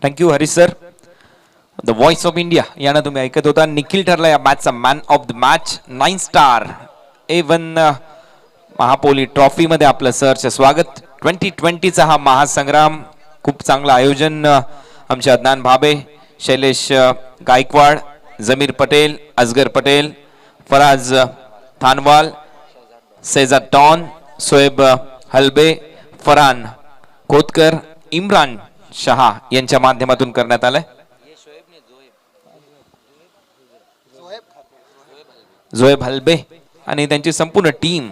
Thank you Harish sir. The voice of India यानं तुम्ही ऐकत होता. निखिल ठरला या मॅचचा man of the match. 9 star A1 महापोली ट्रॉफी मध्ये आपलं सहर्ष स्वागत. 2020चा हा महासंग्राम, खूप चांगलं आयोजन. आमचे अदनान भाबे, शैलेश गायकवाड, जमीर पटेल, असगर पटेल, फराज थानवाल, सेजा टॉन, सोएब हलबे, फरहान खोतकर, इम्रान शहा यांच्या माध्यमातून करण्यात आलंय. जोएब हलबे आणि त्यांची संपूर्ण टीम.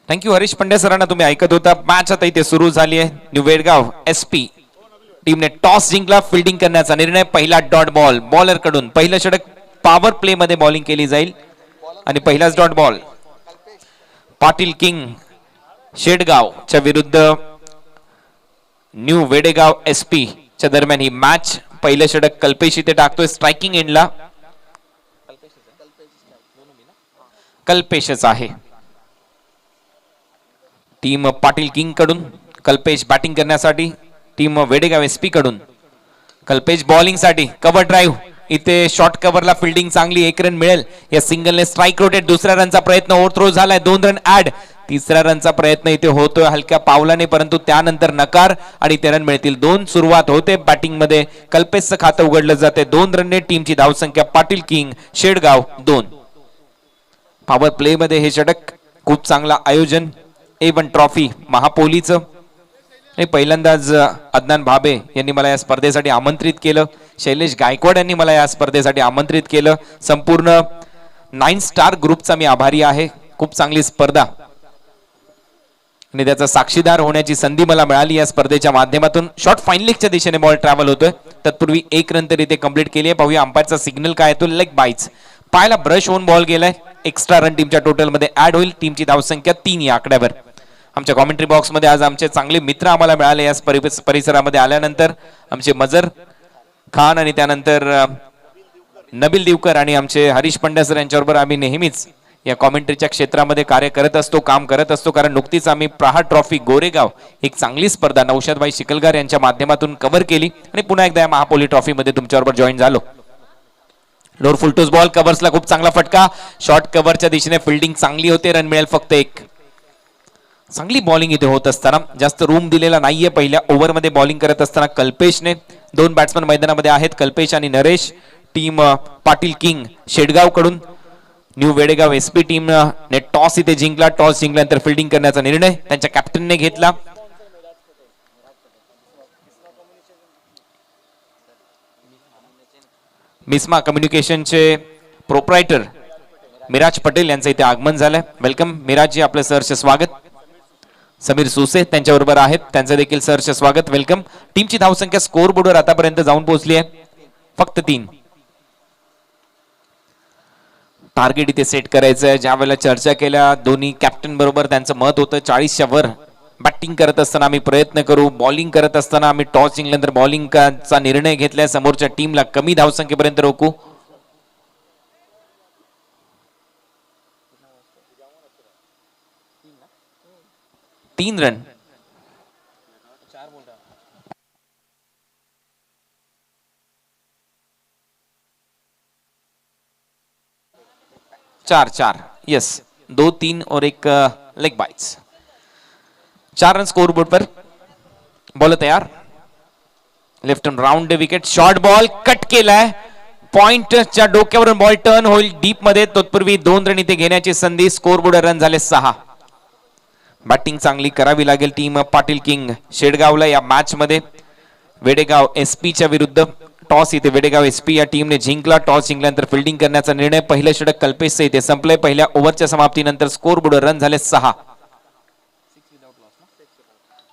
थँक्यू हरीश पंड्या सरांना तुम्ही ऐकत होता. मॅच आता इथे सुरू झाली आहे. न्यू वेडगाव SP टीमने टॉस जिंकला. फिल्डिंग करण्याचा निर्णय. पहिला डॉट बॉल बॉलर कडून. पहिलं षटक पॉवर प्ले मध्ये बॉलिंग केली जाईल आणि पहिलाच डॉट बॉल पाटील किंग शेडगावच्या विरुद्ध न्यू वेडेगाव SP च्या दरम्यान ही मॅच. पहिलं षटक कल्पेश इथे टाकतोय स्ट्रायकिंग एंडला. कल्पेशच आहे. टीम पाटील किंग कडून कल्पेश बॅटिंग करण्यासाठी. टीम वेडेगाव SP कडून कल्पेश बॉलिंग साठी. कव्हर ड्राईव्ह इथे शॉर्ट कव्हरला फिल्डिंग चांगली. 1 रन मिळेल. या सिंगलने स्ट्राईक रोटेट. दुसऱ्या रनचा प्रयत्न ओव्हरथ्रो झालाय. 2 रन ऍड. तिसऱ्या रनचा प्रयत्न इथे होतोय हलक्या पावलाने, परंतु त्यानंतर नकार आणि 3 रन मिळतील. 2 सुरुवात होते बॅटिंग मध्ये. कल्पेशचं खातं उघडलं जाते 2 रनने. टीमची धावसंख्या Patil king Shedgaon 2. Power play मध्ये हे षटक. खूप चांगला आयोजन. A1 trophy महापोलीचं. पहिल्यांदाच अदनान भाबे यांनी मला या स्पर्धेसाठी आमंत्रित केलं. शैलेश गायकवाड यांनी मला या स्पर्धेसाठी आमंत्रित केलं. संपूर्ण 9 स्टार ग्रुपचा मी आभारी आहे. खूप चांगली स्पर्धा आणि त्याचा साक्षीदार होण्याची संधी मला मिळाली या स्पर्धेच्या माध्यमातून. शॉर्ट फाईनलिंगच्या दिशेने बॉल ट्रॅव्हल होतोय. तत्पूर्वी 1 रन तरी ते कंप्लीट केली आहे. पाहूया अंपायरचा सिग्नल काय येतो. Leg byes. पायाला ब्रश होऊन बॉल गेलाय. एक्स्ट्रा रन टीमच्या टोटल मध्ये ऍड होईल. टीमची धावसंख्या 3 या आकड्यावर. आमच्या कॉमेंट्री बॉक्स मध्ये आज आमचे चांगले मित्र आम्हाला मिळाले या परिसरामध्ये आल्यानंतर. आमचे मजर खान आणि त्यानंतर नबील दिवकर आणि आमचे हरीश पंड्या सर यांच्याबरोबर आम्ही नेहमीच या कॉमेंट्रीच्या क्षेत्रामध्ये कार्य करत असतो, काम करत असतो. कारण नुकतीच आम्ही प्रहार ट्रॉफी गोरेगाव एक चांगली स्पर्धा नौशादभाई शिकलगार यांच्या माध्यमातून कव्हर केली आणि पुन्हा एकदा या महापोली ट्रॉफी मध्ये तुमच्याबरोबर जॉईन झालो. Lower full toss ball. कव्हर्सला खूप चांगला फटका. शॉर्ट कव्हरच्या दिशेने फिल्डिंग चांगली होते. रन मिळेल फक्त 1. चांगली बॉलिंग इथे होत असताना जास्त रूम दिलेला नाहीये. पहिल्या ओव्हर मध्ये बॉलिंग करत असताना कल्पेशने 2 बॅट्समन मैदानामध्ये आहेत. कल्पेश आणि नरेश. टीम पाटील किंग शेडगाव कडून न्यू वेडेगाव SP टीम ने टॉस इथे जिंकला. टॉस जिंकल्यानंतर फिल्डिंग करण्याचा निर्णय त्यांच्या कॅप्टनने घेतला. मिस्मा कम्युनिकेशनचे प्रोप्रायटर मिराज पटेल यांचं इथे आगमन झालंय. वेलकम मिराजजी, आपलं सहर्ष स्वागत. समीर सुसे त्यांच्याबरोबर आहेत, त्यांचं देखील सहर्ष स्वागत. वेलकम. टीमची धावसंख्या स्कोर बोर्डवर आतापर्यंत जाऊन पोहोचली आहे फक्त 3. टार्गेट इथे सेट करायचं आहे. ज्या वेळेला चर्चा केल्या दोन्ही कॅप्टन बरोबर त्यांचं मत होतं 40च्या वर बॅटिंग करत असताना आम्ही प्रयत्न करू. बॉलिंग करत असताना आम्ही टॉस जिंकल्यानंतर बॉलिंगचा निर्णय घेतलाय. समोरच्या टीमला कमी धावसंख्येपर्यंत रोखू. 3 रन. 4 यस. 2-3 और एक leg byes. 4 run score board पर. बॉल तयार. Left hand round wicket. Short ball cut केलाय. पॉइंटच्या डोक्यावरून बॉल टर्न होईल डीप मध्ये. तत्पूर्वी 2 रन इथे घेण्याची संधी. स्कोर बोर्ड रन झाले 6. बॅटिंग चांगली करावी लागेल टीम पाटील किंग शेडगावला या मॅच मध्ये. वेडेगाव SP च्या विरुद्ध टॉस इथे वेडेगाव SP या टीमने जिंकला. टॉस जिंकल्यानंतर फिल्डिंग करण्याचा निर्णय. पहिलं षटक कल्पेशचे इथे संपलंय. पहिल्या ओव्हरच्या समाप्तीनंतर स्कोर बोर्ड रन झाले 6.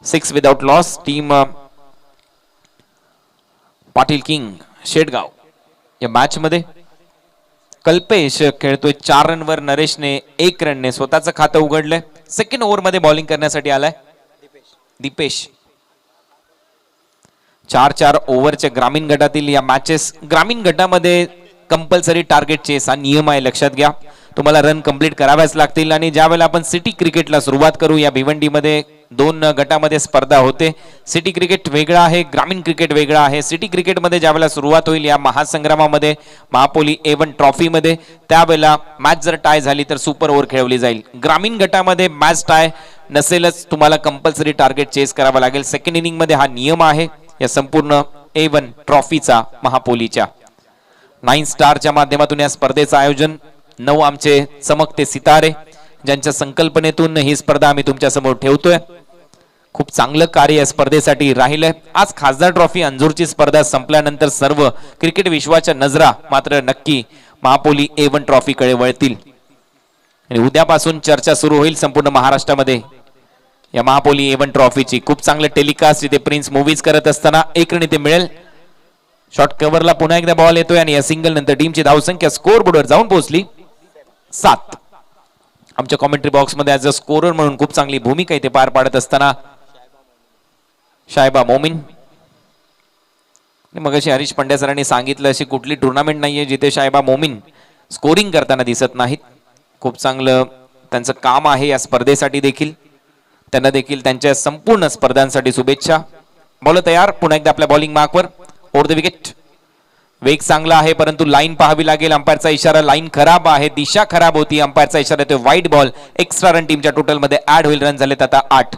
6 without loss team Patil king Shedgaon या मॅच मध्ये. कल्पेश खेळतोय 4 रनवर, नरेशने 1 रनने स्वतःचं खातं उघडलंय. सेकंड ओव्हर मध्ये बॉलिंग करण्यासाठी आलाय दीपेश. 4-4 ओव्हरच्या ग्रामीण गटातील या मॅचेस. ग्रामीण गटामध्ये कंपल्सरी टार्गेट चेस हा नियम आहे, लक्षात घ्या. तुम्हाला रन कंप्लीट कराव्याच लागतील. आणि ज्यावेळेला आपण सिटी क्रिकेटला सुरुवात करू, या भिवंडीमध्ये 2 गटामध्ये स्पर्धा होते. सिटी क्रिकेट वेगळा आहे, ग्रामीण क्रिकेट वेगळा आहे. सिटी क्रिकेटमध्ये ज्यावेळेला सुरुवात होईल या महासंग्रामामध्ये, महापोली A1 ट्रॉफीमध्ये, त्यावेळेला मॅच जर टाय झाली तर सुपर ओव्हर खेळवली जाईल. ग्रामीण गटामध्ये मॅच टाय नसेलच, तुम्हाला कंपल्सरी टार्गेट चेस करावा लागेल. सेकंड इनिंग मध्ये हा नियम आहे या संपूर्ण A1 ट्रॉफीचा महापोलीच्या. 9 स्टारच्या माध्यमातून या स्पर्धेचं आयोजन. 9 आमचे चमकते सितारे ज्यांच्या संकल्पनेतून ही स्पर्धा आम्ही तुमच्या समोर ठेवतोय. खूप चांगलं कार्य या स्पर्धेसाठी राहिलंय. आज खासदार ट्रॉफी अंजूरची स्पर्धा संपल्यानंतर सर्व क्रिकेट विश्वाच्या नजरा मात्र नक्की महापोली A1 ट्रॉफीकडे वळतील. आणि उद्यापासून चर्चा सुरू होईल संपूर्ण महाराष्ट्रामध्ये या महापोली A1 ट्रॉफीची. खूप चांगलं टेलिकास्ट इथे प्रिन्स मूवीज करत असताना 1 रन इथे मिळेल. शॉर्ट कव्हरला पुन्हा एकदा बॉल येतोय आणि या सिंगल नंतर टीमची धावसंख्या स्कोर बोर्डवर जाऊन पोहोचली 7. आमच्या कॉमेंट्री बॉक्स मध्ये ऍज अ स्कोरर म्हणून खूप चांगली भूमिका इथे पार पाडत असताना शायबा मोमीन. मगाशी हरीश पंड्या सरांनी सांगितलं अशी कुठली टुर्नामेंट नाहीये जिथे शायबा मोमीन स्कोरिंग करताना दिसत नाहीत. खूप चांगलं त्यांचं काम आहे या स्पर्धेसाठी देखील. त्यांना देखील त्यांच्या संपूर्ण स्पर्धांसाठी शुभेच्छा. बॉल तयार पुन्हा एकदा आपल्या बॉलिंग मार्कवर. Over the wicket. वेग चांगला आहे परंतु लाईन पाहावी लागेल. अंपायरचा इशारा, लाईन खराब आहे, दिशा खराब होती. अंपायरचा इशारा येतोय वाईट बॉल. एक्स्ट्रा रन टीमच्या टोटल मध्ये ऍड होईल. रन झालेत आता 8.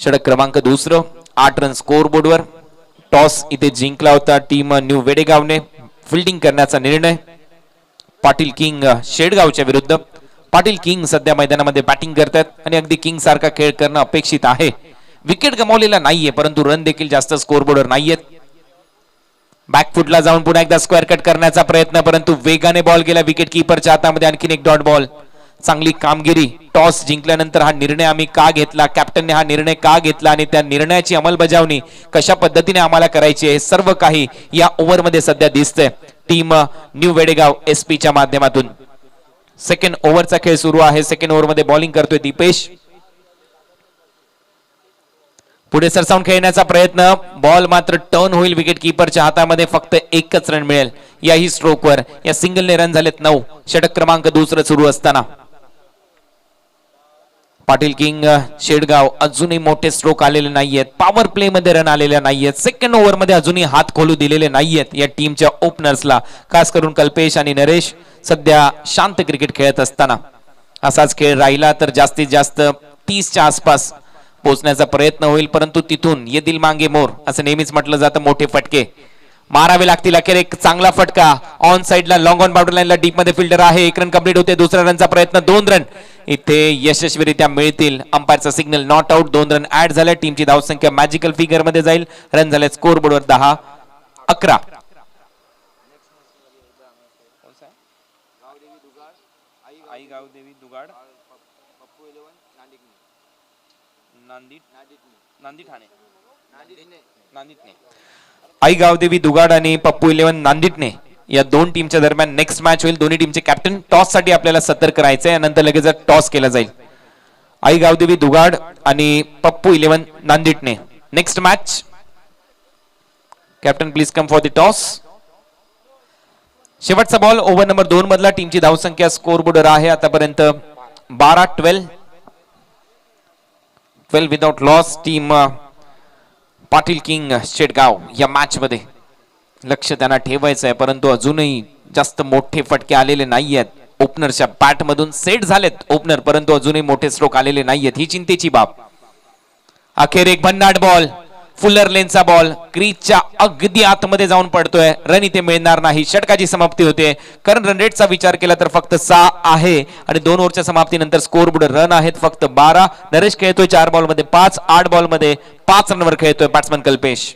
षटक क्रमांक 2. 8 रन स्कोर बोर्डवर. टॉस इथे जिंकला होता टीम न्यू वेडेगावने. फिल्डिंग करण्याचा निर्णय पाटील किंग शेडगावच्या विरुद्ध. पाटील किंग सध्या मैदानामध्ये बॅटिंग करतात आणि अगदी किंग सारखा खेळ करणं अपेक्षित आहे. विकेट गमावलेला नाहीये परंतु रन देखील जास्त स्कोर बोर्डवर नाहीयेत. बॅकफुटला जाऊन पुन्हा एकदा स्क्वेअर कट करण्याचा प्रयत्न परंतु वेगाने बॉल गेला विकेट कीपरच्या हातामध्ये. आणखीन एक डॉट बॉल. चांगली कामगिरी. टॉस जिंकल्यानंतर हा निर्णय आम्ही का घेतला, कॅप्टनने हा निर्णय का घेतला आणि त्या निर्णयाची अंमलबजावणी कशा पद्धतीने आम्हाला करायची आहे, सर्व काही या ओव्हरमध्ये सध्या दिसतंय टीम न्यू वेडेगाव SP च्या माध्यमातून. सेकंड ओव्हरचा खेळ सुरू आहे. सेकंड ओव्हर मध्ये बॉलिंग करतोय दीपेश. पुढे सरसावून खेळण्याचा प्रयत्न. बॉल मात्र टर्न होईल विकेट कीपरच्या हातामध्ये. फक्त 1च रन मिळेल याही स्ट्रोकवर. या सिंगलने रन झालेत 9. षटक क्रमांक 2 सुरू असताना पाटील किंग शेडगाव अजूनही मोठे स्ट्रोक आलेले नाहीयेत. पॉवर प्ले मध्ये रन आलेले नाहीयेत. सेकंड ओव्हर मध्ये अजूनही हात खोलू दिलेले नाहीयेत या टीमच्या ओपनर्सला. खास करून कल्पेश आणि नरेश सध्या शांत क्रिकेट खेळत असताना. असाच खेळ राहिला तर जास्तीत जास्त 30च्या आसपास पोहोचण्याचा प्रयत्न होईल परंतु तिथून ये दिल मांगे मोर असं नेहमीच म्हटलं जातं. मोठे फटके मारावे लागतील. अखेर एक चांगला फटका ऑन साइडला लॉंग ऑन बाउंड्री लाईनला डीप मध्ये फिल्डर आहे. 1 रन कंप्लीट होते. दुसऱ्या रनचा प्रयत्न. 2 रन इथे यशस्वीरित्या मिळतील. अंपायरचा signal not out. 2 run add झाल्या. टीमची धावसंख्या मॅजिकल फिगर मध्ये जाईल. रन झाले स्कोर बोर्डवर 10-11. आई गावदेवी दुगाड आणि पप्पू 11 नांदिटने या 2 टीमच्या दरम्यान नेक्स्ट मॅच होईल. दोन्ही टीमचे कॅप्टन. टॉस साठी आपल्याला सतर्क राहायचंय. यानंतर लगेच टॉस केला जाईल. आई गावदेवी दुगाड आणि पप्पू 11 नांदिटने next match. Captain please come for the toss. शेवटचा बॉल ओव्हर नंबर 2 मधला. टीमची धावसंख्या स्कोर बोर्डवर आहे आतापर्यंत 12-12 without loss. Team Patil king Shedgaon या मॅच मध्ये लक्ष त्यांना ठेवायचं आहे परंतु अजूनही जास्त मोठे फटके आलेले नाहीयेत. ओपनरच्या बॅट मधून सेट झालेत ओपनर परंतु अजूनही मोठे स्ट्रोक आलेले नाहीयेत. ही चिंतेची बाब. अखेर एक भन्नाट बॉल. फुलर लेनचा बॉल क्रीजच्या अगदी आतमध्ये जाऊन पडतोय. रन इथे मिळणार नाही. षटकाची समाप्ती होते. कारण रन रेटचा विचार केला तर फक्त 6 आहे आणि 2 ओव्हरच्या समाप्तीनंतर स्कोर बोर्ड रन आहेत फक्त 12. नरेश खेळतोय 4 बॉल मध्ये 5. 8 बॉल मध्ये 5 रनवर खेळतोय बॅट्समन कल्पेश.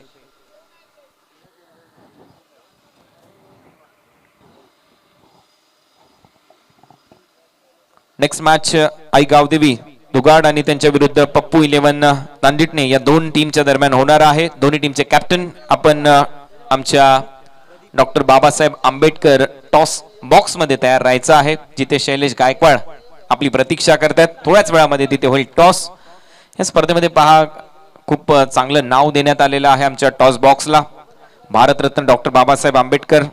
नेक्स्ट मॅच आई गावदेवी दुगाड आणि त्यांच्या विरुद्ध पप्पू 11 नांदिटणे या दोन टीमच्या दरम्यान होणार आहे. दोन्ही टीमचे कॅप्टन आपण आमच्या doctor Babasaheb Ambedkar toss box मध्ये तयार राहायचं आहे, जिथे शैलेश गायकवाड आपली प्रतीक्षा करतात. थोड्याच वेळामध्ये तिथे होईल टॉस. या स्पर्धेमध्ये पहा खूप चांगलं नाव देण्यात आलेलं आहे आमच्या टॉस बॉक्सला. Bharat Ratna doctor Babasaheb Ambedkar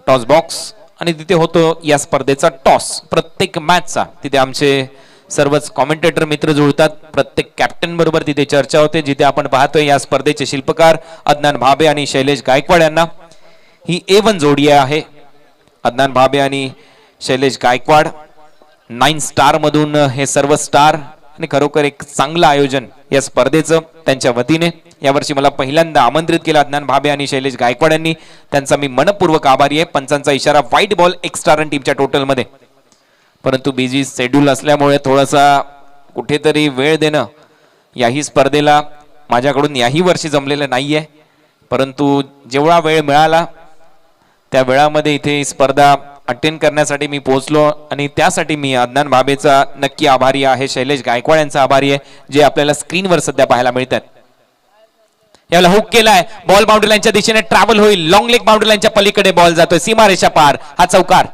toss box आणि तिथे होतो या स्पर्धेचा टॉस. प्रत्येक मॅचचा तिथे आमचे सर्वच कॉमेंटेटर मित्र जुळतात. प्रत्येक कॅप्टन बरोबर तिथे चर्चा होते, जिथे आपण पाहतोय या स्पर्धेचे शिल्पकार अदनान भाबे आणि शैलेश गायकवाड यांना. ही A1 जोडी आहे, अदनान भाबे आणि शैलेश गायकवाड. 9 स्टार मधून हे सर्व स्टार आणि खरोखर एक चांगलं आयोजन या स्पर्धेचं त्यांच्या वतीने. यावर्षी मला पहिल्यांदा आमंत्रित केलं अदनान भाबे आणि शैलेश गायकवाड यांनी, त्यांचा मी मनपूर्वक आभारी आहे. पंचांचा इशारा व्हाईट बॉल एक्स्ट्रा रन टीमच्या टोटल मध्ये, परंतु बिझी शेड्यूल असल्यामुळे थोडासा कुठेतरी वेळ देणं याही स्पर्धेला माझ्याकडून याही वर्षी जमलेलं नाहीये. परंतु जेवढा वेळ मिळाला त्या वेळामध्ये इथे स्पर्धा अटेंड करण्यासाठी मी पोहोचलो आणि त्यासाठी मी अदनान भाबेचा नक्की आभारी आहे, शैलेश गायकवाड यांचा आभारी आहे, जे आपल्याला स्क्रीनवर सध्या पाहायला मिळतात. याला हुक केलाय, बॉल बाउंड्री लाईनच्या दिशेने ट्रॅव्हल होईल. लॉंग लेग बाउंड्री लाईनच्या पलीकडे बॉल जातोय, सीमारेषा पार. हा चौकार.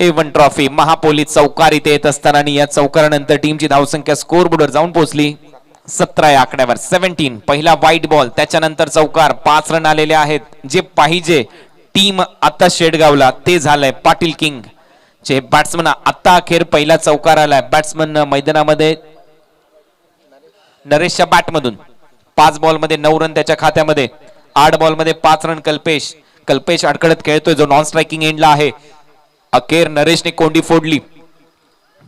A1 ट्रॉफी महापोली चौकार इथे येत असताना आणि या चौकारानंतर टीमची धावसंख्या स्कोर बोर्डवर जाऊन पोहोचली 17 या आकड्यावर. 17 पहिला व्हाईट बॉल, त्याच्यानंतर चौकार. 5 रन आलेले आहेत. जे पाहिजे टीम आता शेडगावला ते झालंय. पाटील किंग चे बॅट्समन आता अखेर पहिला चौकार आलाय. बॅट्समन मैदानामध्ये नरेशच्या बॅट मधून 5 बॉल मध्ये 9 रन त्याच्या खात्यामध्ये. 8 बॉल मध्ये 5 रन कल्पेश अडकडत खेळतोय, जो नॉन स्ट्रायकिंग एंडला आहे. अखेर नरेशने कोंडी फोडली,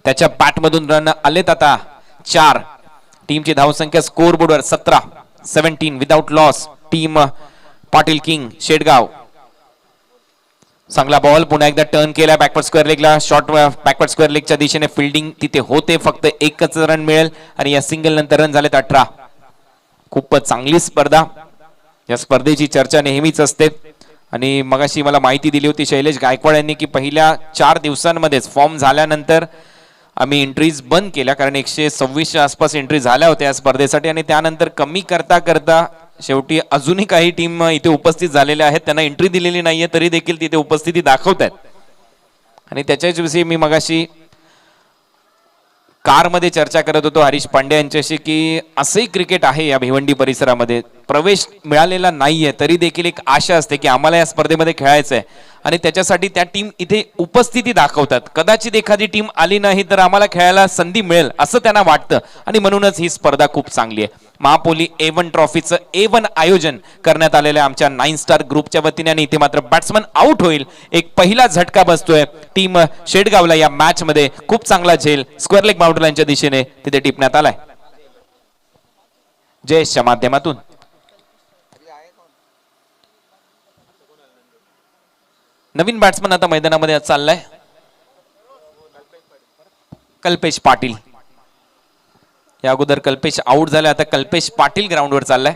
त्याच्या बॅट मधून रन आलेत आता 4. टीमची धावसंख्या स्कोर बोर्डवर 17 without loss. Team Patil king Shedgaon. चांगला बॉल पुन्हा एकदा टर्न केला बॅकवर्ड स्क्वेअर लेगला. शॉर्ट बॅकवर्ड स्क्वेअर लेगच्या दिशेने फिल्डिंग तिथे होते. फक्त एकच रन मिळेल आणि या सिंगल नंतर रन झालेत 18. खूपच चांगली स्पर्धा. या स्पर्धेची चर्चा नेहमीच असते आणि मगाशी मला माहिती दिली होती शैलेश गायकवाड यांनी की पहिल्या 4 दिवसांमध्येच फॉर्म झाल्यानंतर आम्ही एंट्रीज बंद केल्या, कारण 126च्या आसपास एंट्री झाल्या होत्या या स्पर्धेसाठी आणि त्यानंतर कमी करता करता शेवटी अजूनही काही टीम इथे उपस्थित झालेल्या आहेत. त्यांना एंट्री दिलेली नाहीये तरी देखील तिथे उपस्थिती दाखवत आहेत. आणि त्याच्याच विषयी मी मगाशी कारमध्ये चर्चा करत होतो हरीश पांडे यांच्याशी की असंही क्रिकेट आहे या भिवंडी परिसरामध्ये. प्रवेश मिळालेला नाहीये तरी देखील एक आशा असते की आम्हाला या स्पर्धेमध्ये खेळायचं आहे आणि त्याच्यासाठी त्या टीम इथे उपस्थिती दाखवतात. कदाचित एखादी टीम आली नाही तर आम्हाला खेळायला संधी मिळेल असं त्यांना वाटतं आणि म्हणूनच ही स्पर्धा खूप चांगली आहे. महापोली A1 ट्रॉफीचं A1 आयोजन करण्यात आलेलं आहे आमच्या 9 स्टार ग्रुपच्या वतीने आणि इथे मात्र बॅट्समन आउट होईल. एक पहिला झटका बसतोय टीम शेडगावला या मॅच मध्ये. खूप चांगला झेल स्क्वेअर लेग बाउंड्री लाईनच्या दिशेने तिथे टिपण्यात आलाय जयेशच्या माध्यमातून. नवीन बॅट्समन आता मैदानामध्ये चाललाय कल्पेश पाटील. या अगोदर कल्पेश आउट झाला, आता कल्पेश पाटील ग्राउंडवर चाललाय.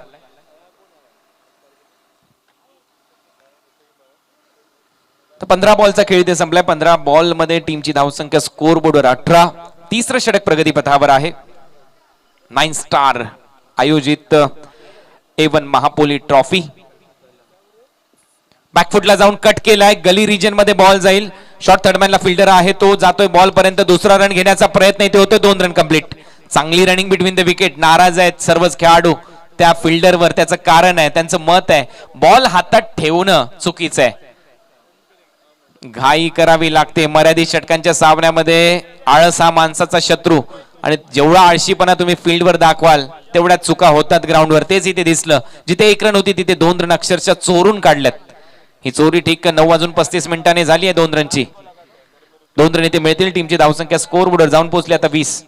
तर 15 बॉलचा खेळ इथे संपलाय. 15 बॉल मध्ये टीमची धावसंख्या स्कोर बोर्डवर 18. तिसरं षटक प्रगतीपथावर आहे. 9 स्टार आयोजित A1 महापोली ट्रॉफी. बॅकफुटला जाऊन कट केलाय, गली रिजन मध्ये बॉल जाईल. शॉर्ट थर्डमॅनला फिल्डर आहे, तो जातोय बॉल पर्यंत. दुसरा रन घेण्याचा प्रयत्न इथे होतोय. 2 रन कंप्लीट. चांगली रनिंग बिटवीन द विकेट. नाराज आहेत सर्वच खेळाडू त्या फिल्डरवर. त्याचं कारण आहे, त्यांचं मत आहे बॉल हातात ठेवणं चुकीचं आहे. घाई करावी लागते मर्यादित षटकांच्या सामन्यामध्ये. आळस हा माणसाचा शत्रू आणि जेवढा आळशीपणा तुम्ही फील्डवर दाखवाल तेवढ्या चुका होतात ग्राउंडवर. तेच इथे दिसलं. जिथे 1 रन होती तिथे 2 रन अक्षरशः चोरून काढल्यात. ही चोरी ठीक 9:35 झाली आहे 2 रनची. 2 रन इथे मिळतील. टीमची धावसंख्या स्कोर बोर्डवर जाऊन पोहोचली आता 20.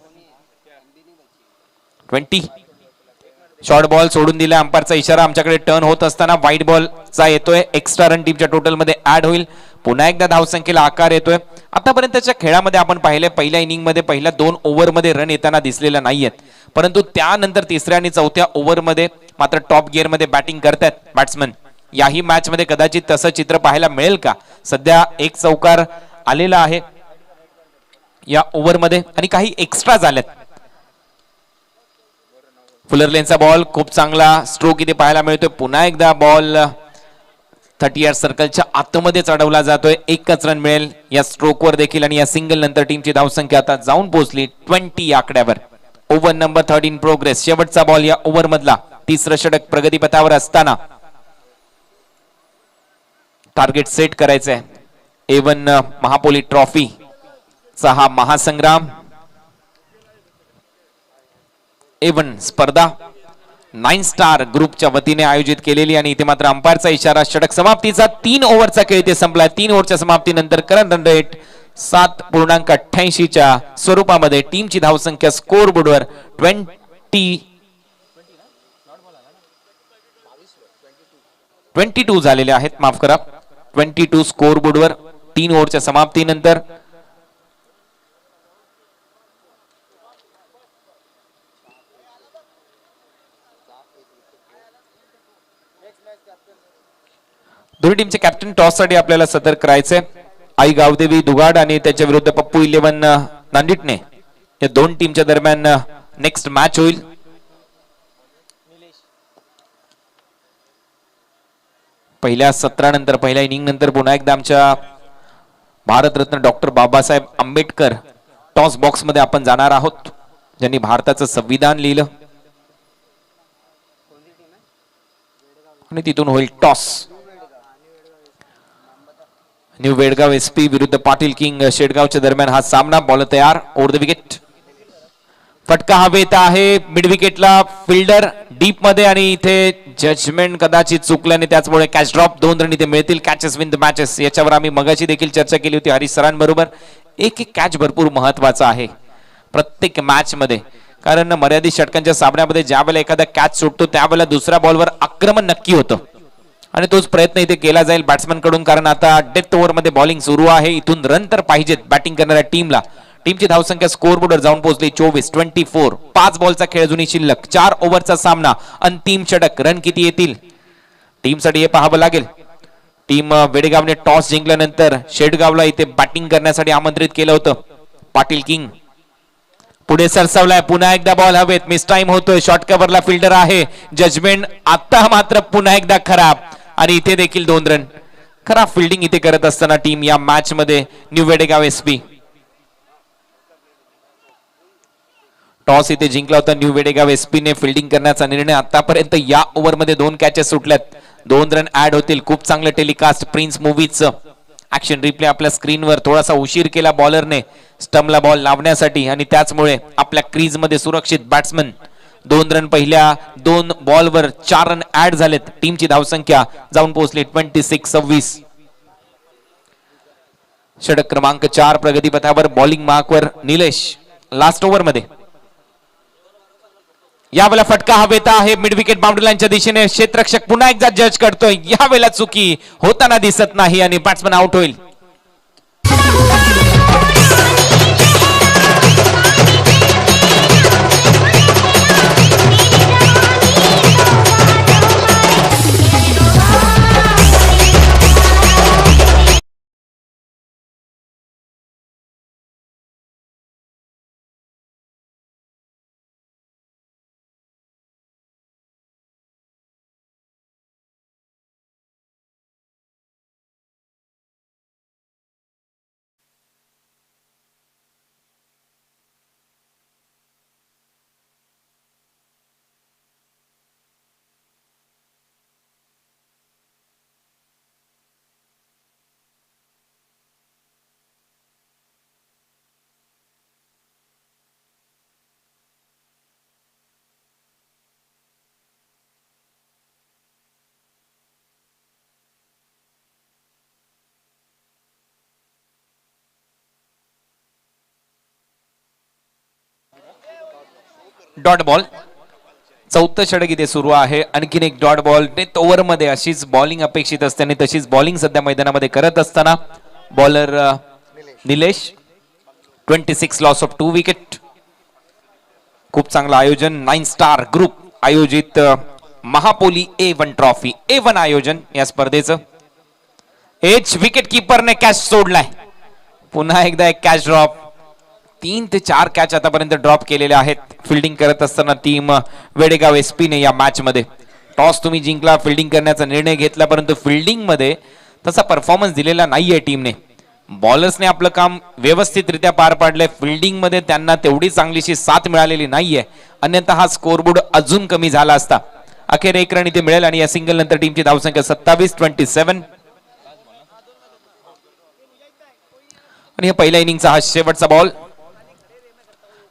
शॉर्ट बॉल सोडून दिला. अंपायरचा इशारा आमच्याकडे टर्न होत असताना व्हाईट बॉलचा येतोय. एक्स्ट्रा रन टीमच्या टोटल मध्ये ऍड होईल. पुन्हा एकदा धावसंख्येला आकार येतोय. आतापर्यंतच्या खेळामध्ये आपण पाहिले पहिल्या इनिंग मध्ये पहिल्या 2 ओव्हर मध्ये रन येताना दिसलेल्या नाहीयेत, परंतु त्यानंतर तिसऱ्या आणि चौथ्या ओव्हर मध्ये मात्र टॉप गिअर मध्ये बॅटिंग करतात बॅट्समन. याही मॅच मध्ये कदाचित तसं चित्र पाहायला मिळेल का? सध्या 1 चौकार आलेला आहे. या ओव्हरमध्ये आणि काही एक्स्ट्रा झाल्यात. फुलर लेनचा बॉल खूप चांगला स्ट्रोक इथे पाहायला मिळतोय. पुन्हा एकदा बॉल 30 यार्ड सर्कलच्या आतमध्ये चढवला जातोय. एकच रन मिळेल या स्ट्रोकवर देखील आणि या सिंगल नंतर टीमची धावसंख्या आता जाऊन पोहोचली 20 आकड्यावर. Over number 13 progress. शेवटचा बॉल या ओव्हर मधला. तिसरं षटक प्रगतीपथावर असताना टार्गेट सेट करायचंय. A1 महापोली ट्रॉफी चा हा महासंग्राम. A1 स्पर्धा 9 स्टार ग्रुपच्या वतीने आयोजित केलेली आणि इथे मात्र अंपायरचा इशारा. षटक समाप्तीचा. 3 ओव्हरचा खेळ इथे संपला. 3 ओव्हरच्या समाप्तीनंतर करंट रन रेट 7.88 च्या स्वरूपामध्ये टीमची धावसंख्या स्कोर बोर्डवर 22 झालेले आहेत. माफ करा, 22 स्कोर बोर्डवर 3 ओव्हरच्या समाप्तीनंतर. दोन्ही टीमचे कॅप्टन टॉस साठी आपल्याला सतर्क करायचे. आई गावदेवी दुगाड आणि त्याच्या विरुद्ध पप्पू 11 नांदिटणे या दोन टीमच्या दरम्यान नेक्स्ट मॅच होईल. पहिल्या सत्रानंतर पहिल्या इनिंग नंतर पुन्हा एकदा आमच्या Bharat Ratna doctor Babasaheb Ambedkar toss box मध्ये आपण जाणार आहोत, ज्यांनी भारताचं संविधान लिहिलं. आणि तिथून होईल टॉस. न्यू बेडगाव एसपी विरुद्ध पाटील किंग शेडगावच्या दरम्यान हा सामना. बॉल तयार. Over the wicket. फटका हवेत आहे. मिड विकेटला फिल्डर डीप मध्ये आणि इथे जजमेंट कदाचित चुकल्याने त्याचमुळे कॅच ड्रॉप. 2 रन इथे मिळतील. कॅचेस विन द मॅचेस याच्यावर आम्ही मगाशी देखील चर्चा केली होती हरीश सरांबरोबर. एक कॅच भरपूर महत्वाचा आहे प्रत्येक मॅच मध्ये, कारण मर्यादित षटकांच्या सामन्यामध्ये ज्या वेळेला एखादा कॅच सुटतो त्यावेळेला दुसऱ्या बॉलवर आक्रमण नक्की होतं आणि तोच प्रयत्न इथे केला जाईल बॅट्समन कडून, कारण आता डेथ ओव्हर मध्ये बॉलिंग सुरू आहे. इथून रन तर पाहिजेत बॅटिंग करणाऱ्या टीमला. टीमची धावसंख्या स्कोर बोर्डवर जाऊन पोहोचली 24. 5 बॉलचा खेळ अजूनही शिल्लक. 4 ओव्हरचा सामना. अंतिम षटक. रन किती येतील टीमसाठी हे पाहावं लागेल. टीम वेडेगावने टॉस जिंकल्यानंतर शेडगावला इथे बॅटिंग करण्यासाठी आमंत्रित केलं होतं. पाटील किंग पुढे सरसावलाय. पुन्हा एकदा बॉल हवेत. मिस टाइम होतोय. शॉर्ट कव्हरला फिल्डर आहे. जजमेंट आता मात्र पुन्हा एकदा खराब आणि इथे देखील 2 रन. खराब फिल्डिंग इथे करत असताना टीम या मॅच मध्ये न्यू वेडेगाव एसपी. टॉस इथे जिंकला होता न्यू वेडेगाव एसपी ने. फिल्डिंग करण्याचा निर्णय. आतापर्यंत या ओव्हर मध्ये 2 कॅचेस सुटल्यात. 2 रन ऍड होतील. खूप चांगलं टेलिकास्ट प्रिन्स मूवीजचं. ऍक्शन रिप्ले आपल्या स्क्रीनवर. थोडासा उशीर केला बॉलरने स्टंपला बॉल लावण्यासाठी आणि त्याचमुळे आपल्या क्रीज मध्ये सुरक्षित बॅट्समन. 2 रन पहिल्या 2 बॉलवर 4 रन ऍड झालेत. टीमची धावसंख्या जाऊन पोहोचली 26. षटक क्रमांक 4 प्रगतीपथावर. बॉलिंग मार्कवर निलेश लास्ट ओव्हर मध्ये. यावेळेला फटका हवेत आहे. मिड विकेट बाउंड्री लाईनच्या दिशेने. क्षेत्ररक्षक पुन्हा एकदा जज करतोय. यावेळेला चुकी होताना दिसत नाही आणि बॅट्समन आउट होईल. Dot ball. 4थं षटक इथे सुरू आहे. आणखीन एक डॉट बॉल. डेथ ओव्हर मध्ये अशीच बॉलिंग अपेक्षित असते आणि तशीच बॉलिंग सध्या मैदानामध्ये करत असताना bowler Nilesh. 26 loss of 2 wicket. खूप चांगलं आयोजन. 9 स्टार ग्रुप आयोजित महापोली A1 ट्रॉफी. A1 आयोजन या स्पर्धेचं. विकेट कीपरने कॅच सोडलाय. पुन्हा एकदा एक कॅच ड्रॉप. 3 ते 4 कॅच आतापर्यंत ड्रॉप केलेले आहेत फिल्डिंग करत असताना टीम वेडेगाव एसपीने या मॅच मध्ये. टॉस तुम्ही जिंकला, फिल्डिंग करण्याचा निर्णय घेतला, परंतु फिल्डिंग मध्ये तसा परफॉर्मन्स दिलेला नाहीये टीमने. बॉलर्सने आपलं काम व्यवस्थितरित्या पार पाडलंय, फिल्डिंग मध्ये त्यांना तेवढी चांगलीशी साथ मिळालेली नाहीये, अन्यथा हा स्कोरबोर्ड अजून कमी झाला असता. अखेर 1 रन इथे मिळेल आणि या सिंगल नंतर टीमची धावसंख्या 27-27. आणि पहिल्या इनिंगचा हा शेवटचा बॉल,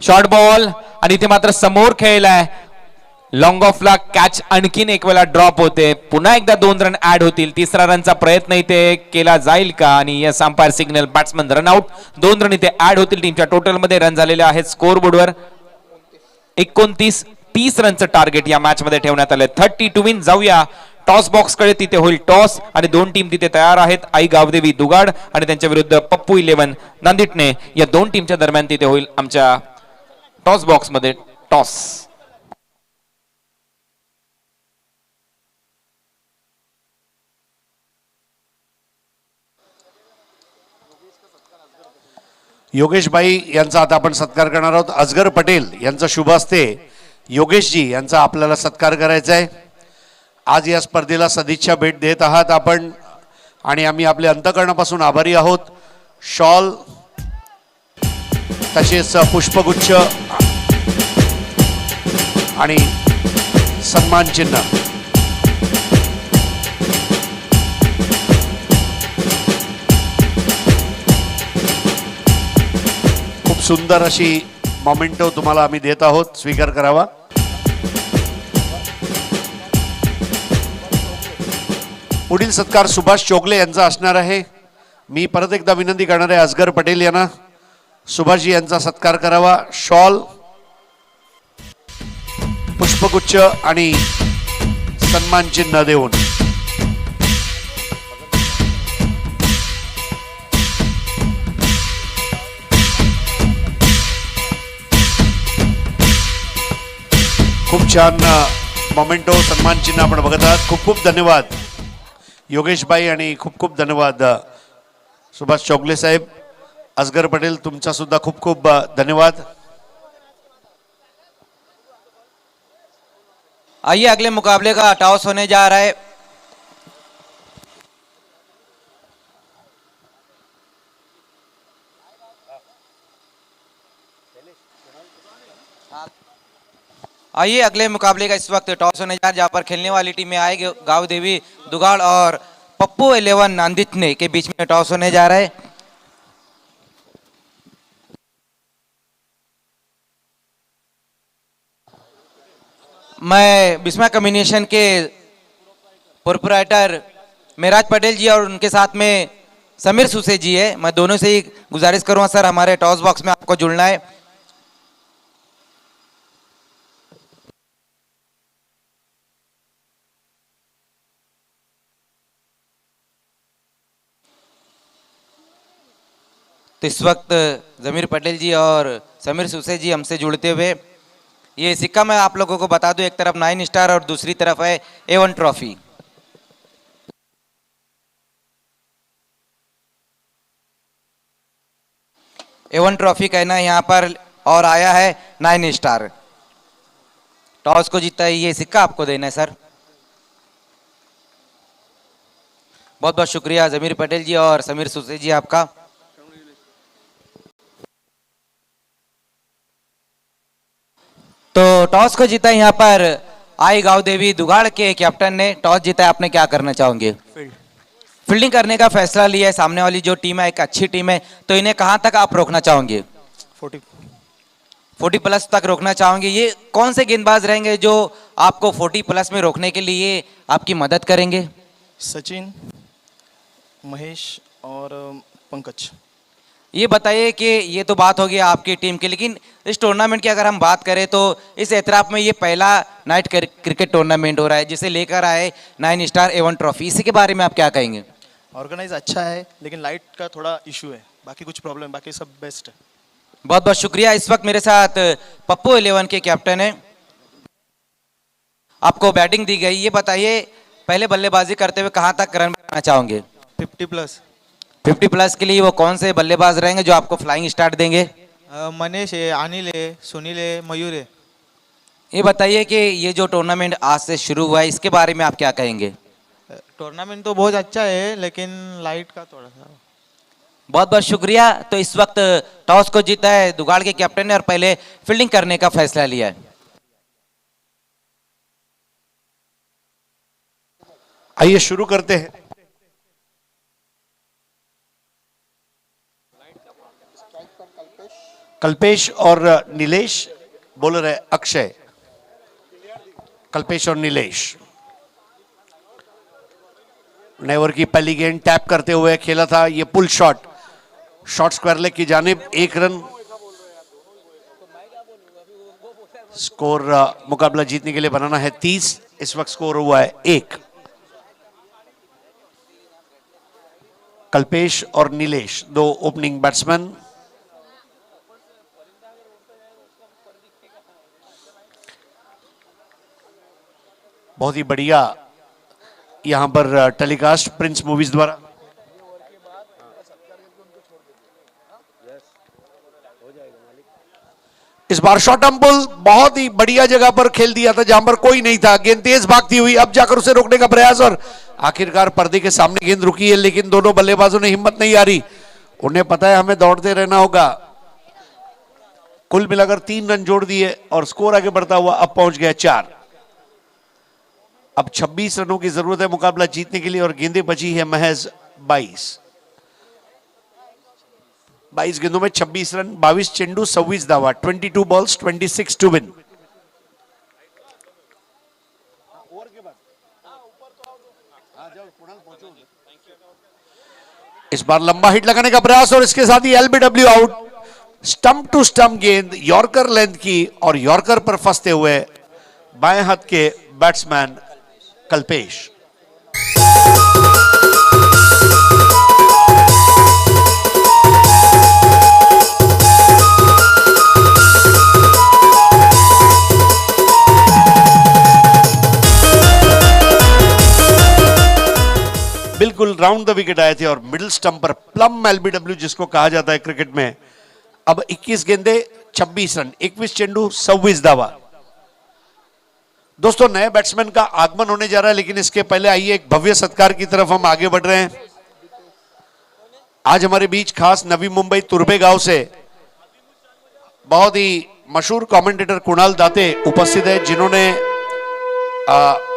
शॉर्ट बॉल आणि इथे मात्र समोर खेळलाय. लॉंग ऑफला कॅच आणखीन एक वेळा ड्रॉप होते, पुन्हा एकदा 2 रन ऍड होतील. 3रा रनचा प्रयत्न इथे केला जाईल का? आणि yes, umpire signal, batsman run out. 2 run इथे ऍड होतील. टीमच्या टोटल मध्ये रन झालेले आहेत स्कोर बोर्डवर 29. 30 रनचं टार्गेट या मॅच मध्ये ठेवण्यात आलंय. 30 टू विन. जाऊया टॉस बॉक्स कडे. तिथे होईल टॉस आणि 2 टीम तिथे तयार आहेत. आई गावदेवी दुगाड आणि त्यांच्या विरुद्ध पप्पू 11 नांदिटणे. या 2 टीमच्या दरम्यान तिथे होईल आमच्या टॉस बॉक्स मध्ये टॉस. योगेश भाई यांचा आता आपण सत्कार करणार आहोत. असगर पटेल यांचा शुभ हस्ते योगेशजी यांचा आपल्याला सत्कार करायचा आहे. आज या स्पर्धेला सदिच्छा भेट देत आहात आपण आणि आम्ही आपल्या अंतःकरणापासून आभारी आहोत. शॉल तसेच पुष्पगुच्छ आणि सन्मान चिन्ह खूप सुंदर अशी मोमेंटो तुम्हाला आम्ही देत आहोत, स्वीकार करावा. पुढील सत्कार सुभाष चोगले यांचा असणार आहे. मी परत एकदा विनंती करणार आहे असगर पटेल यांना सुभाषजी यांचा सत्कार करावा. शॉल, पुष्पगुच्छ आणि सन्मान चिन्ह देऊन. खूप छान मोमेंटो, सन्मान चिन्ह आपण बघत आहात. खूप खूप धन्यवाद योगेश भाई आणि खूप खूप धन्यवाद सुभाष चौगले साहेब. असगर पटेल तुमचा सुद्धा खूप खूप धन्यवाद. आइए अगले मुकाबले का टॉस होने जा रहा है. आइए अगले मुकाबले का इस वक्त टॉस होने जा रहा है, जहां पर खेलने वाली टीमें आएगी गांव देवी दुगाड़ और पप्पू 11 नांदिटने के बीच में टॉस होने जा रहा है. मैं बिस्मा कम्युनिकेशन के प्रोपराइटर मेराज पटेल जी और उनके साथ में समीर सुसे जी है. मैं दोनों से ही गुजारिश करूंगा सर हमारे टॉस बॉक्स में आपको जुड़ना है. तो इस वक्त जमीर पटेल जी और समीर सुसे जी हमसे जुड़ते हुए, ये सिक्का मैं आप लोगों को बता दूं, एक तरफ 9 स्टार और दूसरी तरफ है A1 ट्रॉफी. A1 ट्रॉफी कहना है यहाँ पर और आया है 9 स्टार. टॉस को जीता है ये सिक्का आपको देना है सर. बहुत बहुत शुक्रिया जमीर पटेल जी और समीर सुसे जी आपका. तो टॉस को जीता यहाँ पर आई गांव देवी दुगाड़ के कैप्टन ने टॉस जीता है. आपने क्या करना चाहोगे? फील्डिंग करने का फैसला लिया है. सामने वाली जो टीम है एक अच्छी टीम है, तो इन्हें कहां तक आप रोकना चाहोगे? 40 प्लस तक रोकना चाहोगे. ये कौन से गेंदबाज रहेंगे जो आपको 40 प्लस में रोकने के लिए आपकी मदद करेंगे? सचिन, महेश और पंकज. ये बताइए कि ये तो बात होगी आपकी टीम की, लेकिन इस टूर्नामेंट की अगर हम बात करें तो इस एतराफ में ये पहला नाइट क्रिकेट टूर्नामेंट हो रहा है जिसे लेकर आए 9 स्टार A1 ट्रॉफी. इसी के बारे में आप क्या कहेंगे? ऑर्गेनाइज अच्छा है, लेकिन लाइट का थोड़ा इशू है. बाकी कुछ प्रॉब्लम, बाकी सब बेस्ट है. बहुत बहुत शुक्रिया. इस वक्त मेरे साथ पप्पू 11 के कैप्टन है. आपको बैटिंग दी गई, ये बताइए पहले बल्लेबाजी करते हुए कहां तक रन बनाना चाहोगे? 50 प्लस. 50 प्लस के लिए वो कौन से बल्लेबाज रहेंगे जो आपको फ्लाइंग स्टार्ट देंगे? मनीष है, अनिल है, सुनील है, मयूर है। ये बताइए कि ये जो टूर्नामेंट आज से शुरू हुआ है इसके बारे में आप क्या कहेंगे? टूर्नामेंट तो बहुत अच्छा है लेकिन लाइट का थोड़ा सा। बहुत बहुत शुक्रिया। तो इस वक्त टॉस को जीता है दुगाड़ के कैप्टन ने और पहले फील्डिंग करने का फैसला लिया है। आइए शुरू करते हैं। कल्पेश और नीलेश, बॉलर है अक्षय। कल्पेश और नीलेश नए ओवर की पहली गेंद टैप करते हुए खेला था, ये pull shot, short square leg की जानिब, 1 रन। स्कोर मुकाबला जीतने के लिए बनाना है 30, इस वक्त स्कोर हुआ है 1। कल्पेश और नीलेश दो ओपनिंग बैट्समैन। बहुत ही बढ़िया यहां पर टेलीकास्ट प्रिंस मूवीज द्वारा। इस बार शॉर्ट पुल बहुत ही बढ़िया जगह पर खेल दिया था जहां पर कोई नहीं था, गेंद तेज भागती हुई, अब जाकर उसे रोकने का प्रयास और आखिरकार पर्दे के सामने गेंद रुकी है, लेकिन दोनों बल्लेबाजों ने हिम्मत नहीं हारी, उन्हें पता है हमें दौड़ते रहना होगा। कुल मिलाकर 3 रन जोड़ दिए और स्कोर आगे बढ़ता हुआ अब पहुंच गया 4। अब 26 रनों की जरूरत है मुकाबला जीतने के लिए और गेंदें बची है महज 22। 22 गेंदों में 26 रन, 22 चेंडू, 26 दावा, 22 बॉल्स, 26 टू विन। इस बार लंबा हिट लगाने का प्रयास और इसके साथ ही LBW out. Stump to stump गेंद यॉर्कर लेंथ की और यॉर्कर पर फंसते हुए बाएं हाथ के बैट्समैन कल्पेश। बिल्कुल राउंड द विकेट आए थे और मिडिल स्टंप पर प्लम एलबीडब्ल्यू जिसको कहा जाता है क्रिकेट में। अब 21 गेंदे, 26 रन, 21 चेंडू, 26 दावा। दोस्तों नए बैट्समैन का आगमन होने जा रहा है, लेकिन इसके पहले आइए एक भव्य सत्कार की तरफ हम आगे बढ़ रहे हैं। आज हमारे बीच खास नवी मुंबई तुर्बे गांव से बहुत ही मशहूर कमेंटेटर कुणाल दाते उपस्थित है, जिन्होंने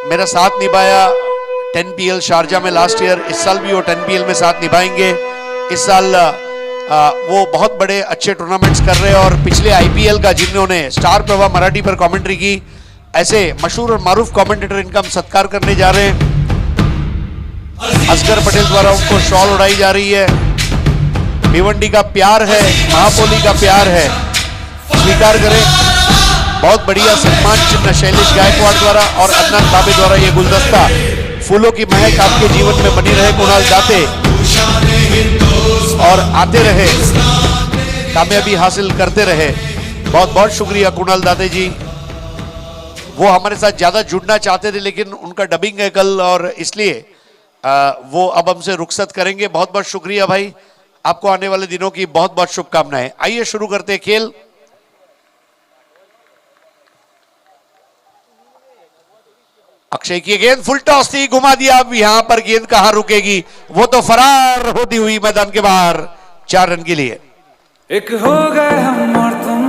मेरा साथ निभाया 10PL शारजा में लास्ट ईयर। इस साल भी वो 10PL में साथ निभाएंगे। इस साल वो बहुत बड़े अच्छे टूर्नामेंट्स कर रहे हैं और पिछले IPL का जिन्होंने स्टार प्रवाह मराठी पर कमेंट्री की, ऐसे मशहूर और मारूफ कमेंटेटर इनका हम सत्कार करने जा रहे हैं। असगर पटेल द्वारा उनको शॉल उड़ाई जा रही है। भिवंडी का प्यार है, महापोली का प्यार है, स्वीकार करें। बहुत बढ़िया सम्मान चिन्ह शैलेश गायकवाड़ द्वारा और अदनान बाबे द्वारा ये गुलदस्ता, फूलों की महक आपके जीवन में बनी रहे कुणाल दाते, और आते रहे, कामयाबी हासिल करते रहे। बहुत बहुत शुक्रिया कुणाल दाते जी। वो हमारे साथ ज्यादा जुड़ना चाहते थे लेकिन उनका डबिंग है कल और इसलिए वो अब हमसे रुखसत करेंगे। बहुत बहुत शुक्रिया भाई, आपको आने वाले दिनों की बहुत बहुत शुभकामनाएं। आइए शुरू करते हैं खेल। अक्षय की गेंद फुल टॉस थी, घुमा दिया। अब यहां पर गेंद कहां रुकेगी, वो तो फरार होती हुई मैदान के बाहर 4 रन के लिए। एक हो गए हम और तुम।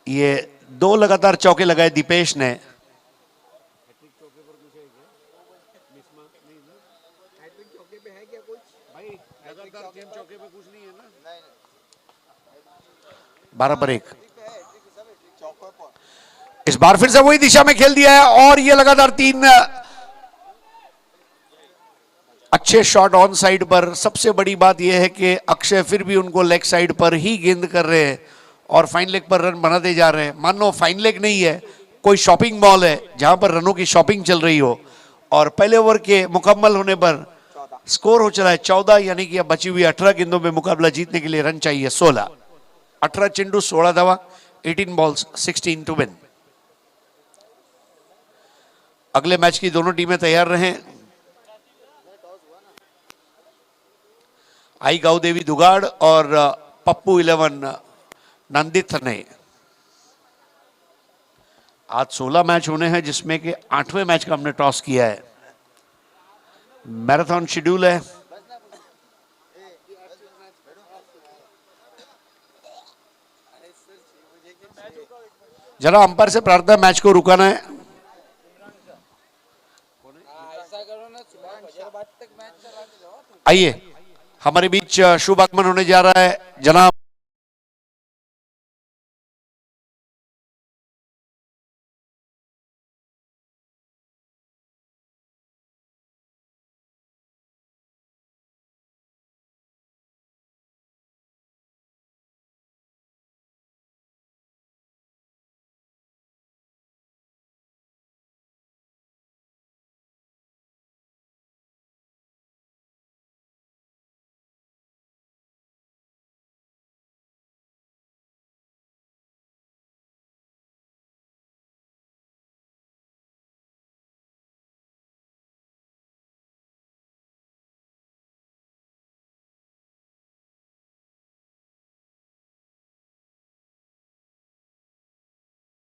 ये 2 लगातार चौके लगाए दीपेश ने। 12 पर 1। इस बार फिर से वही दिशा में खेल दिया है और ये लगातार 3 अच्छे शॉट ऑन साइड पर। सबसे बड़ी बात यह है कि अक्षय फिर भी उनको लेग साइड पर ही गेंद कर रहे हैं और फाइन लेग पर रन बनाते जा रहे हैं। मान लो फाइन लेग नहीं है, कोई शॉपिंग मॉल है जहां पर रनों की शॉपिंग चल रही हो और पहले ओवर के मुकम्मल होने पर स्कोर हो चला है 14, यानी कि अब बची हुई 18 गेंदों में मुकाबला जीतने के लिए रन चाहिए 16। 18 चिंडू 16 धावा, 18 बॉल्स 16 टू विन। अगले मैच की दोनों टीमें तैयार रहें। आई गावदेवी दुगाड़ और पप्पू 11 नंदित ने। आज 16 मैच होने हैं जिसमें कि 8वें मैच का हमने टॉस किया है। मैराथन शेड्यूल है। जरा अंपायर से प्रार्थना मैच को रुकाना है। आइए, हमारे बीच शुभ आगमन होने जा रहा है जनाब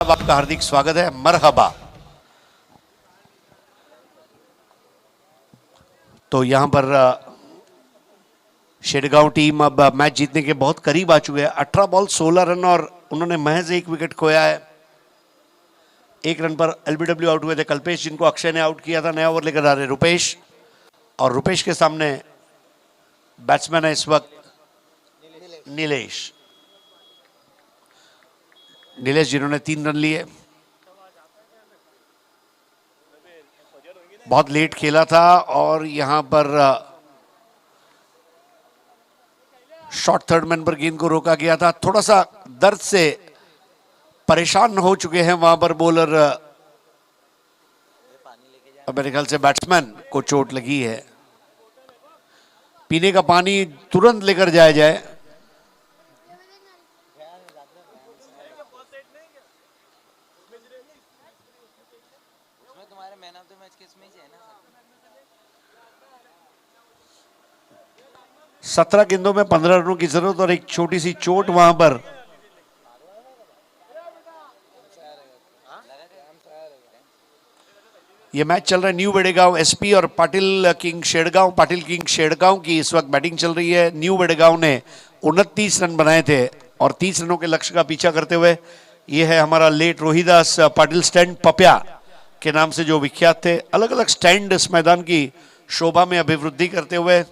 आपका हार्दिक स्वागत है। मरहबा। तो यहां पर शेरगांव टीम अब मैच जीतने के बहुत करीब आ चुके हैं। 18 बॉल 16 रन और उन्होंने महज 1 विकेट खोया है। 1 रन पर एलबीडब्ल्यू आउट हुए थे कल्पेश, जिनको अक्षय ने आउट किया था। नया ओवर लेकर आ रहे रुपेश और रुपेश के सामने बैट्समैन है इस वक्त नीलेश। नीलेश जिन्होंने 3 रन लिए। बहुत लेट खेला था और यहां पर शॉर्ट थर्ड मैन पर गेंद को रोका गया था। थोड़ा सा दर्द से परेशान हो चुके हैं वहां पर बॉलर। अब मेरे ख्याल से बैट्समैन को चोट लगी है। पीने का पानी तुरंत लेकर जाया जाए। मैन ऑफ द मैच किस में है ना? 17 गेंदों में 15 रनों की जरूरत और एक छोटी सी चोट वहां पर। यह मैच चल रहा है न्यू बेड़ेगांव एसपी और पाटिल किंग शेड़गांव। पाटिल किंग शेड़गांव की इस वक्त बैटिंग चल रही है। न्यू बेड़ेगांव ने 29 रन बनाए थे और 30 रनों के लक्ष्य का पीछा करते हुए यह है हमारा लेट रोहिदास पाटिल स्टैंड पप्या के नाम से जो विख्यात थे। अलग अलग स्टैंड इस मैदान की शोभा में अभिवृद्धि करते हुए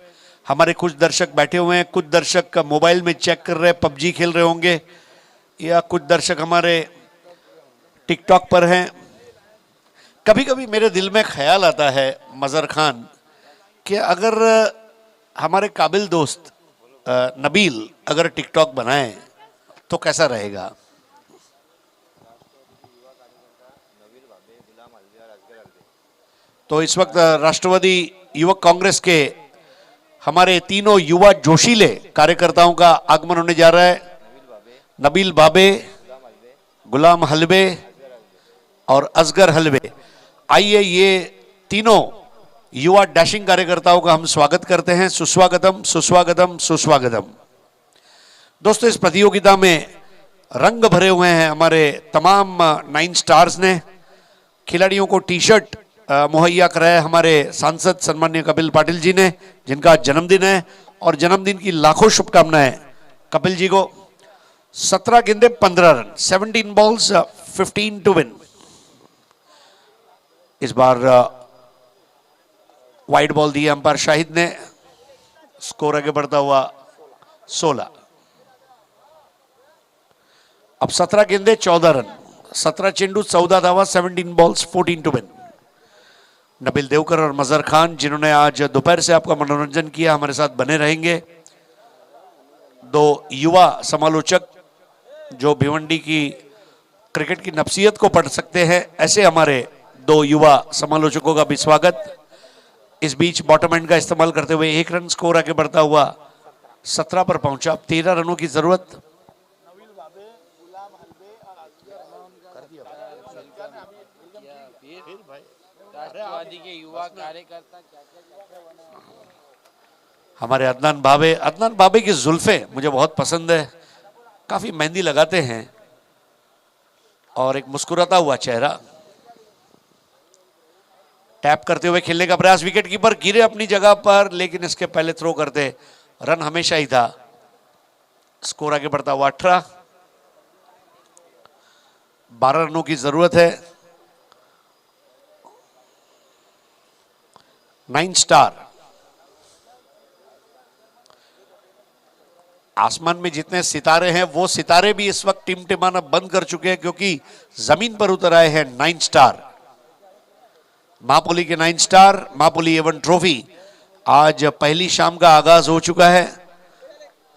हमारे कुछ दर्शक बैठे हुए हैं। कुछ दर्शक मोबाइल में चेक कर रहे हैं, पबजी खेल रहे होंगे, या कुछ दर्शक हमारे टिकटॉक पर हैं। कभी कभी मेरे दिल में ख्याल आता है मजहर खान कि अगर हमारे काबिल दोस्त नबील अगर टिकटॉक बनाए तो कैसा रहेगा। तो इस वक्त राष्ट्रवादी युवक कांग्रेस के हमारे तीनों युवा जोशीले कार्यकर्ताओं का आगमन होने जा रहा है। नबील बाबे, गुलाम हलबे और असगर हलबे। आइए ये तीनों युवा डैशिंग कार्यकर्ताओं का हम स्वागत करते हैं। सुस्वागतम सुस्वागतम सुस्वागतम। दोस्तों, इस प्रतियोगिता में रंग भरे हुए हैं हमारे तमाम 9 स्टार्स ने। खिलाड़ियों को टी शर्ट मुहैया कराया हमारे सांसद सम्माननीय कपिल पाटिल जी ने, जिनका जन्मदिन है और जन्मदिन की लाखों शुभकामनाएं कपिल जी को। 17 गेंदे 15 रन, 17 बॉल्स 15 टू विन। इस बार वाइड बॉल दी अंपायर शाहिद ने। स्कोर आगे बढ़ता हुआ 16। अब 17 गेंदे 14 रन, 17 चेंडू 14 धावा, 17 balls 14 to win. Nabil Deokar और मजहर खान जिन्होंने आज दोपहर से आपका मनोरंजन किया, हमारे साथ बने रहेंगे। दो युवा समालोचक जो भिवंडी की क्रिकेट की नफसियत को पढ़ सकते हैं, ऐसे हमारे दो युवा समालोचकों का भी स्वागत। इस बीच बॉटम एंड का इस्तेमाल करते हुए 1 रन स्कोर आगे बढ़ता हुआ 17 पर पहुंचा। 13 रनों की जरूरत। हमारे अदनान भावे की जुल्फे मुझे बहुत पसंद है, काफी मेहंदी लगाते हैं और एक मुस्कुराता हुआ चेहरा। टैप करते हुए खेलने का प्रयास, विकेट कीपर गिरे अपनी जगह पर, लेकिन इसके पहले थ्रो करते रन हमेशा ही था। स्कोर आगे बढ़ता हुआ 18। 12 रनों की जरूरत है। 9 स्टार। आसमान में जितने सितारे हैं वो सितारे भी इस वक्त टिमटिमाना बंद कर चुके हैं, क्योंकि जमीन पर उतर आए हैं 9 स्टार। महापुली के 9 स्टार, महापुली एवन ट्रॉफी। आज पहली शाम का आगाज हो चुका है।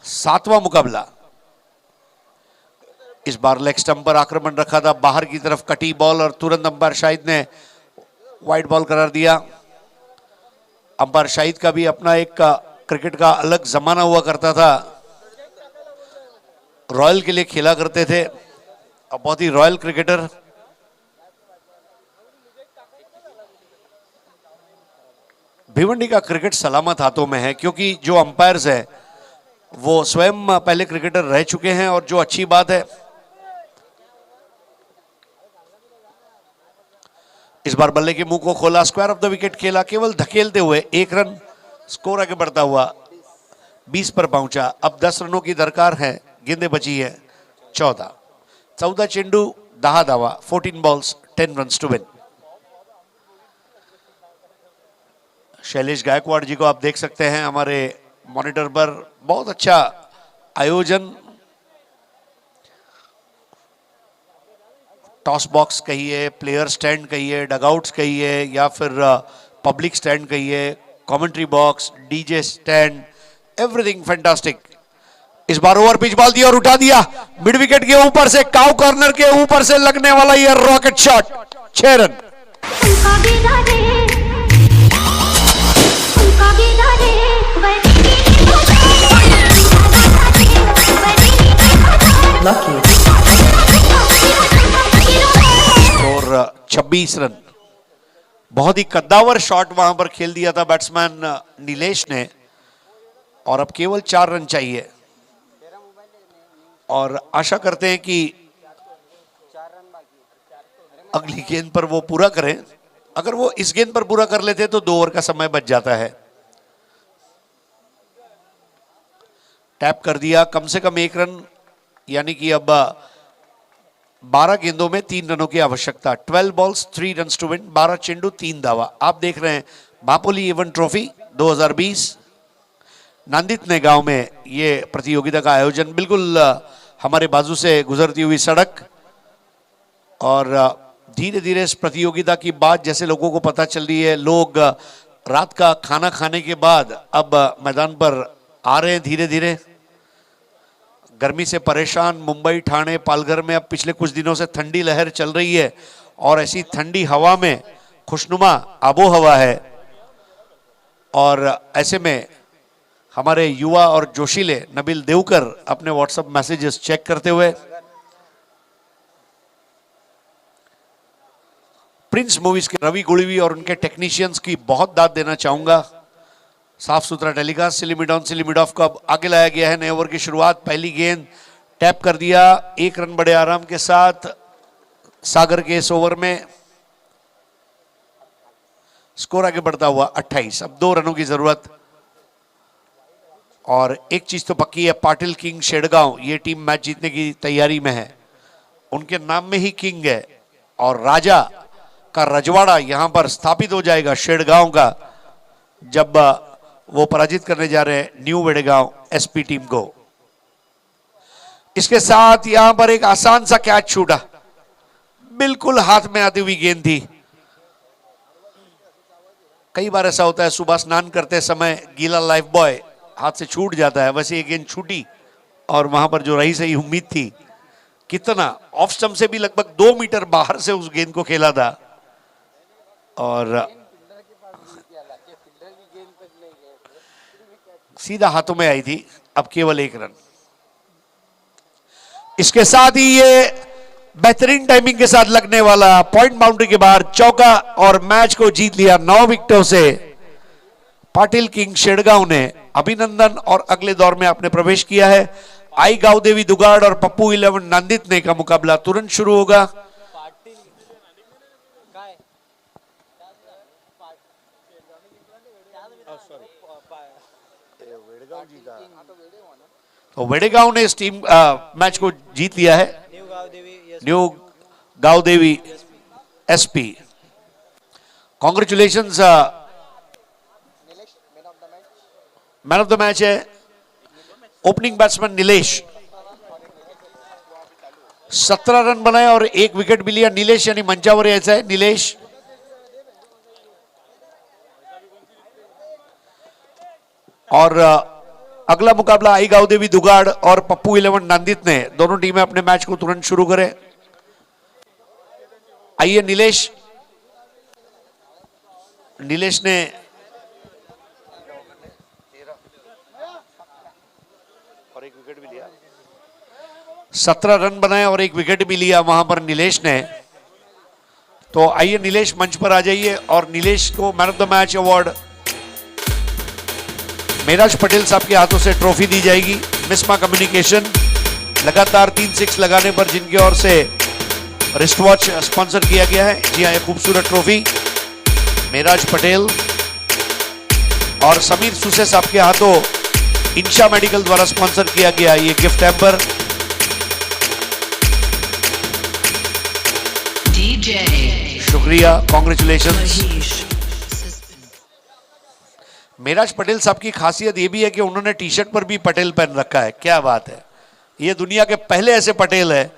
7वां मुकाबला। इस बार लेग स्टंप पर आक्रमण रखा था, बाहर की तरफ कटी बॉल और तुरंत अंपायर शाहिद ने वाइड बॉल करार दिया। अंपायर शाहिद का भी अपना एक क्रिकेट का अलग जमाना हुआ करता था, रॉयल के लिए खेला करते थे, अब बहुत ही रॉयल क्रिकेटर। भिवंडी का क्रिकेट सलामत हाथों में है, क्योंकि जो अंपायर्स हैं वो स्वयं पहले क्रिकेटर रह चुके हैं, और जो अच्छी बात है इस बार बल्ले के मुंह को खोला, स्क्वायर ऑफ द विकेट खेला, केवल धकेलते हुए 1 रन। स्कोर आगे बढ़ता हुआ 20 पर पहुंचा। अब 10 रनों की दरकार है, गेंदें बची है 14। 14 चेंडू 10 धावा, 14 balls 10 run to win. Shailesh Gaikwad ji को आप देख सकते हैं हमारे मॉनिटर पर। बहुत अच्छा आयोजन। टॉस बॉक्स कहिए, प्लेयर स्टैंड कहिए, डगआउट्स कहिए, या फिर पब्लिक स्टैंड कहिए, commentary box, DJ stand, everything fantastic. इस बार ओवर पिच बॉल दिया और उठा दिया मिड विकेट के ऊपर से, काउ कॉर्नर के ऊपर से लगने वाला ये रॉकेट शॉट। 6 रन। और 26 रन। बहुत ही कद्दावर शॉट वहां पर खेल दिया था बैट्समैन नीलेश ने, और अब केवल 4 रन चाहिए, और आशा करते हैं कि अगली गेंद पर वो पूरा करें। अगर वो इस गेंद पर पूरा कर लेते तो 2 ओवर का समय बच जाता है। टैप कर दिया, कम से कम 1 रन, यानी कि अब 12 गेंदों में 3 रनों की आवश्यकता। 12 बॉल्स 3 रन टू विन, 12 चेंडू 3 धावा। आप देख रहे हैं महापुली एवन ट्रॉफी 2020 नांदितने गांव में ये प्रतियोगिता का आयोजन। बिल्कुल हमारे बाजू से गुजरती हुई सड़क, और धीरे धीरे इस प्रतियोगिता की बात जैसे लोगों को पता चल रही है, लोग रात का खाना खाने के बाद अब मैदान पर आ रहे हैं धीरे धीरे। गर्मी से परेशान मुंबई, ठाणे, पालघर में अब पिछले कुछ दिनों से ठंडी लहर चल रही है, और ऐसी ठंडी हवा में खुशनुमा आबो हवा है, और ऐसे में हमारे युवा और जोशीले नबील देवकर अपने व्हाट्सएप मैसेजेस चेक करते हुए। प्रिंस मूवीज के रवि गुड़वी और उनके टेक्नीशियंस की बहुत दाद देना चाहूंगा। साफ सुथरा telecast, silly on silly of को अब आगे लाया गया है। नए ओवर की शुरुआत, पहली गेंद टैप कर दिया, 1 रन बड़े आराम के साथ सागर के इस ओवर में। स्कोर आगे बढ़ता हुआ 28। अब 2 रनों की जरूरत, और एक चीज तो पक्की है, पाटिल किंग शेड़गांव ये टीम मैच जीतने की तैयारी में है। उनके नाम में ही किंग है, और राजा का रजवाड़ा यहां पर स्थापित हो जाएगा शेड़गांव का, जब वो पराजित करने जा रहे हैं न्यू वेड़ेगांव एसपी टीम को। इसके साथ यहां पर एक आसान सा कैच छूटा, बिल्कुल हाथ में आती हुई गेंद थी। कई बार ऐसा होता है, सुबह स्नान करते समय गीला लाइफ बॉय हाथ से छूट जाता है, वैसे ये गेंद छूटी और वहां पर जो रही सही उम्मीद थी, कितना ऑफ स्टंप से भी लगभग 2 मीटर बाहर से उस गेंद को खेला था और सीधा हाथों में आई थी। अब केवल 1 रन। इसके साथ ही ये बेहतरीन टाइमिंग के साथ लगने वाला पॉइंट बाउंड्री के बाहर चौका और मैच को जीत लिया 9 विकेटों से पाटिल किंग शेड़गांव ने। अभिनंदन। और अगले दौर में आपने प्रवेश किया है। आई गावदेवी दुगाड़ और पप्पू 11 नांदितने का मुकाबला तुरंत शुरू होगा। तो वेडेगांव ने इस टीम मैच को जीत लिया है। New Gavdevi SP, congratulations. Man of the match है ओपनिंग बैट्समैन नीलेश। 17 रन बनाए और 1 विकेट भी लिया नीलेश, यानी मंचावर ऐसा है नीलेश। और अगला मुकाबला आई गावदेवी दुगाड़ और पप्पू 11 नांदित ने। दोनों टीमें अपने मैच को तुरंत शुरू करें। आइए नीलेश। नीलेश ने 17 रन बनाए और 1 विकेट भी लिया वहां पर नीलेश ने। तो आइए नीलेश मंच पर आ जाइए और नीलेश को man of the match award Meraj Patel साहब के हाथों से ट्रॉफी दी जाएगी। मिसमा कम्युनिकेशन लगातार 3 6 लगाने पर जिनकी ओर से रिस्ट वॉच स्पॉन्सर किया गया है। जी हाँ, ये खूबसूरत ट्रॉफी मेराज पटेल और समीर सुसे साहब के हाथों इंशा मेडिकल द्वारा स्पॉन्सर किया गया ये गिफ्ट हैम्पर। शुक्रिया, कॉन्ग्रेचुलेशंस। मेराज पटेल साहब की खासियत यह भी है कि उन्होंने टी शर्ट पर भी पटेल पहन रखा है। क्या बात है, ये दुनिया के पहले ऐसे पटेल है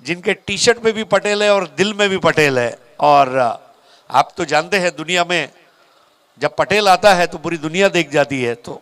जिनके टी शर्ट पे भी पटेल है और दिल में भी पटेल है। और आप तो जानते हैं दुनिया में जब पटेल आता है तो पूरी दुनिया देख जाती है। तो